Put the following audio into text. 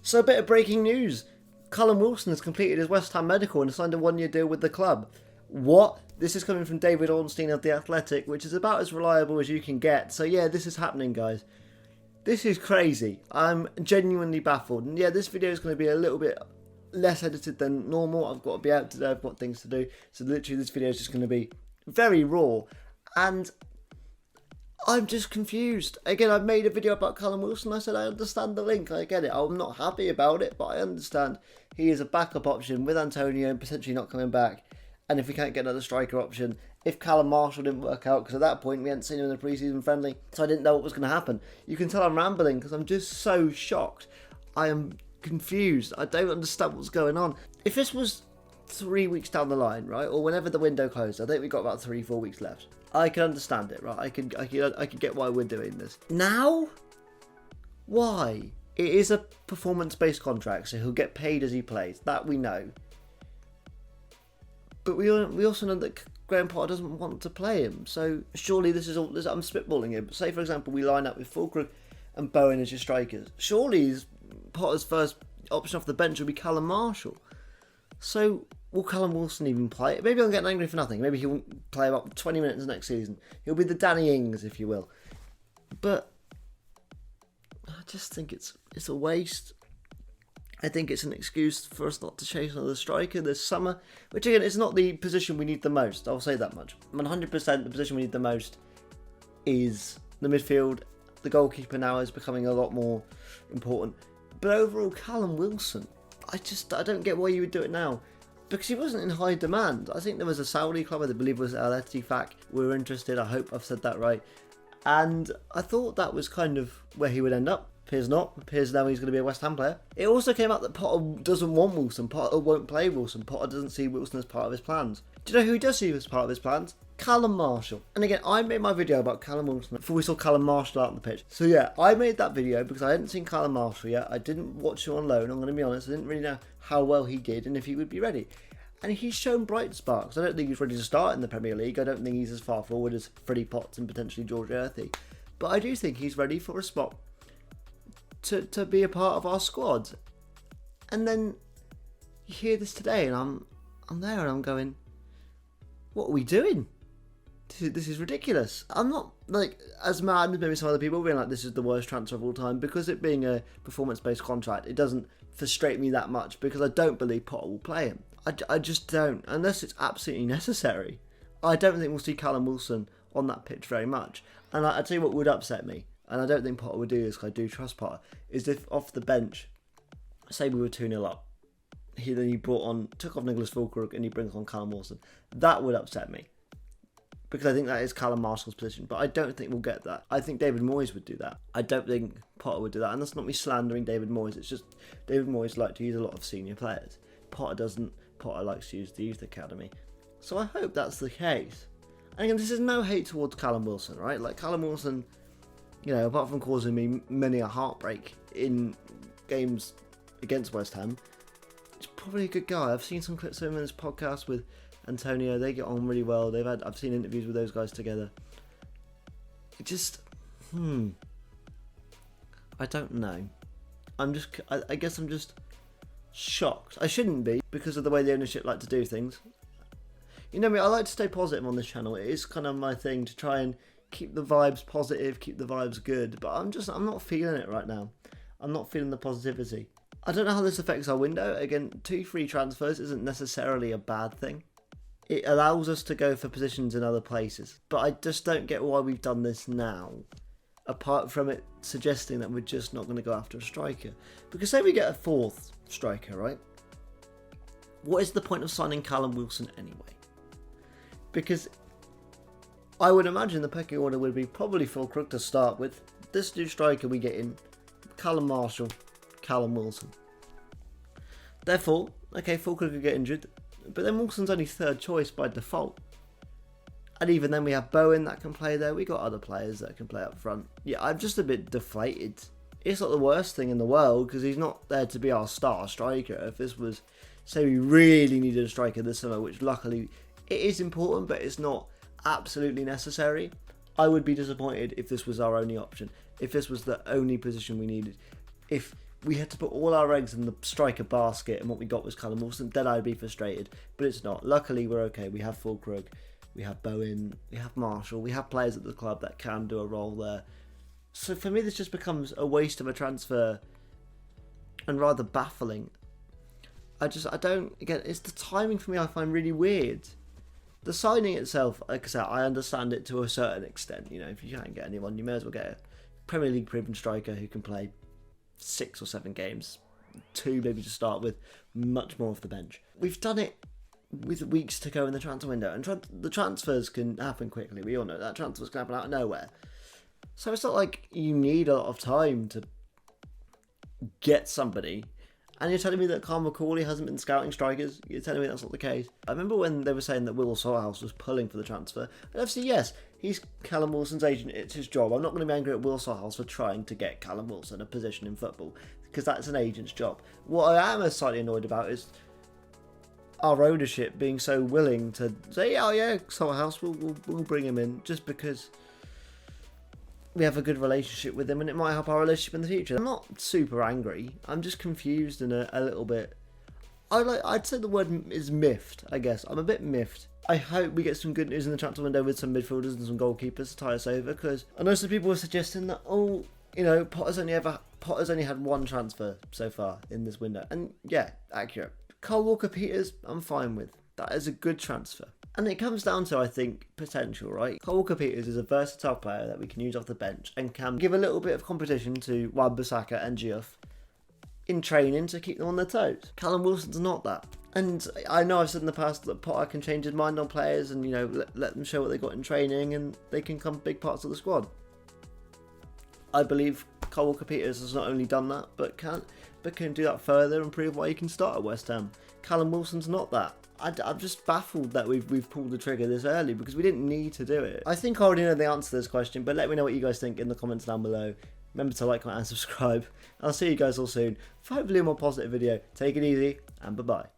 So a bit of breaking news. Callum Wilson has completed his West Ham medical and signed a 1-year deal with the club. What? This is coming from David Ornstein of The Athletic, which is about as reliable as you can get. So yeah, this is happening, guys. This is crazy. I'm genuinely baffled. And yeah, this video is going to be a little bit less edited than normal. I've got to be out today. I've got things to do. So literally this video is just going to be very raw. And I'm just confused. Again, I've made a video about Callum Wilson. I said I understand the link. I get it. I'm not happy about it, but I understand he is a backup option with Antonio potentially not coming back. And if we can't get another striker option, if Callum Marshall didn't work out, because at that point we hadn't seen him in the pre-season friendly, so I didn't know what was going to happen. You can tell I'm rambling because I'm just so shocked. I am confused. I don't understand what's going on. If this was 3 weeks down the line, right, or whenever the window closed, I think we've got about 3-4 weeks left. I can understand it, right? I can get why we're doing this. Now? Why? It is a performance-based contract, so he'll get paid as he plays. That we know. But we also know that Graham Potter doesn't want to play him. So surely this is all. I'm spitballing here. But say, for example, we line up with Fulkrug and Bowen as your strikers. Surely Potter's first option off the bench will be Callum Marshall. So will Callum Wilson even play? Maybe I'm getting angry for nothing. Maybe he won't play about 20 minutes next season. He'll be the Danny Ings, if you will. But I just think it's a waste. I think it's an excuse for us not to chase another striker this summer, which again, is not the position we need the most. I'll say that much. 100% the position we need the most is the midfield. The goalkeeper now is becoming a lot more important. But overall, Callum Wilson, I don't get why you would do it now. Because he wasn't in high demand. I think there was a Saudi club, I believe it was Al Ettifaq, we were interested. I hope I've said that right. And I thought that was kind of where he would end up. Appears not. Appears now he's going to be a West Ham player. It also came out that Potter doesn't want Wilson. Potter won't play Wilson. Potter doesn't see Wilson as part of his plans. Do you know who he does see as part of his plans? Callum Marshall. And again, I made my video about Callum Wilson before we saw Callum Marshall out on the pitch. So yeah, I made that video because I hadn't seen Callum Marshall yet. I didn't watch him on loan, I'm going to be honest. I didn't really know how well he did and if he would be ready. And he's shown bright sparks. I don't think he's ready to start in the Premier League. I don't think he's as far forward as Freddie Potts and potentially George Earthy. But I do think he's ready for a spot to be a part of our squad. And then you hear this today and I'm there and I'm going, what are we doing? This is ridiculous. I'm not like as mad as maybe some other people being like this is the worst transfer of all time, because it being a performance-based contract, it doesn't frustrate me that much because I don't believe Potter will play him. I just don't, unless it's absolutely necessary. I don't think we'll see Callum Wilson on that pitch very much. And I tell you what would upset me, and I don't think Potter would do this because I do trust Potter, is if off the bench, say we were 2-0 up, he took off Nicholas Fulkrug and he brings on Callum Wilson. That would upset me, because I think that is Callum Marshall's position, but I don't think we'll get that. I think David Moyes would do that. I don't think Potter would do that, and that's not me slandering David Moyes, it's just David Moyes likes to use a lot of senior players. Potter doesn't. Potter likes to use the youth academy. So I hope that's the case. And again, this is no hate towards Callum Wilson, right? Like Callum Wilson, you know, apart from causing me many a heartbreak in games against West Ham, he's probably a good guy. I've seen some clips of him in this podcast with Antonio. They get on really well. I've seen interviews with those guys together. It just, I don't know. I guess I'm just shocked. I shouldn't be, because of the way the ownership like to do things. You know me, I like to stay positive on this channel. It is kind of my thing to try and keep the vibes positive, keep the vibes good, but I'm not feeling it right now. I'm not feeling the positivity. I don't know how this affects our window. Again, 2 free transfers isn't necessarily a bad thing. It allows us to go for positions in other places, but I just don't get why we've done this now, apart from it suggesting that we're just not going to go after a striker. Because say we get a 4th striker, right? What is the point of signing Callum Wilson anyway? Because I would imagine the pecking order would be probably Fulkrug to start with. This new striker we get in, Callum Marshall, Callum Wilson. Therefore, okay, Fulkrug could get injured, but then Wilson's only 3rd choice by default. And even then we have Bowen that can play there. We got other players that can play up front. Yeah, I'm just a bit deflated. It's not the worst thing in the world because he's not there to be our star striker. If this was, say we really needed a striker this summer, which luckily it is important, but it's not absolutely necessary, I would be disappointed if this was our only option. If this was the only position we needed. If we had to put all our eggs in the striker basket and what we got was Callum Wilson, then I'd be frustrated. But it's not. Luckily, we're okay. We have Fulkrug, we have Bowen, we have Marshall, we have players at the club that can do a role there. So for me, this just becomes a waste of a transfer and rather baffling. I don't, again, it's the timing for me I find really weird. The signing itself, like I said, I understand it to a certain extent. You know, if you can't get anyone, you may as well get a Premier League proven striker who can play 6 or 7 games, 2 maybe to start with, much more off the bench. We've done it with weeks to go in the transfer window, and the transfers can happen quickly. We all know that transfers can happen out of nowhere. So it's not like you need a lot of time to get somebody. And you're telling me that Carl McCauley hasn't been scouting strikers? You're telling me that's not the case? I remember when they were saying that Will Salthouse was pulling for the transfer. And obviously, yes, he's Callum Wilson's agent. It's his job. I'm not going to be angry at Will Salthouse for trying to get Callum Wilson a position in football, because that's an agent's job. What I am slightly annoyed about is our ownership being so willing to say, oh yeah, Salthouse, we'll bring him in, just because we have a good relationship with him and it might help our relationship in the future. I'm not super angry. I'm just confused and a little bit. I'd say the word is miffed, I guess. I'm a bit miffed. I hope we get some good news in the transfer window with some midfielders and some goalkeepers to tie us over, because I know some people were suggesting that, oh, you know, Potter's only had 1 transfer so far in this window. And yeah, accurate. Kyle Walker-Peters, I'm fine with. That is a good transfer. And it comes down to, I think, potential, right? Kyle Walker-Peters is a versatile player that we can use off the bench and can give a little bit of competition to Wan-Bissaka and Diouf in training to keep them on their toes. Callum Wilson's not that. And I know I've said in the past that Potter can change his mind on players and, you know, let them show what they got in training and they can become big parts of the squad. I believe Kyle Walker-Peters has not only done that, but can do that further and prove why he can start at West Ham. Callum Wilson's not that. I'm just baffled that we've pulled the trigger this early, because we didn't need to do it. I think I already know the answer to this question, but let me know what you guys think in the comments down below. Remember to like, comment and subscribe. I'll see you guys all soon for hopefully a more positive video. Take it easy and bye-bye.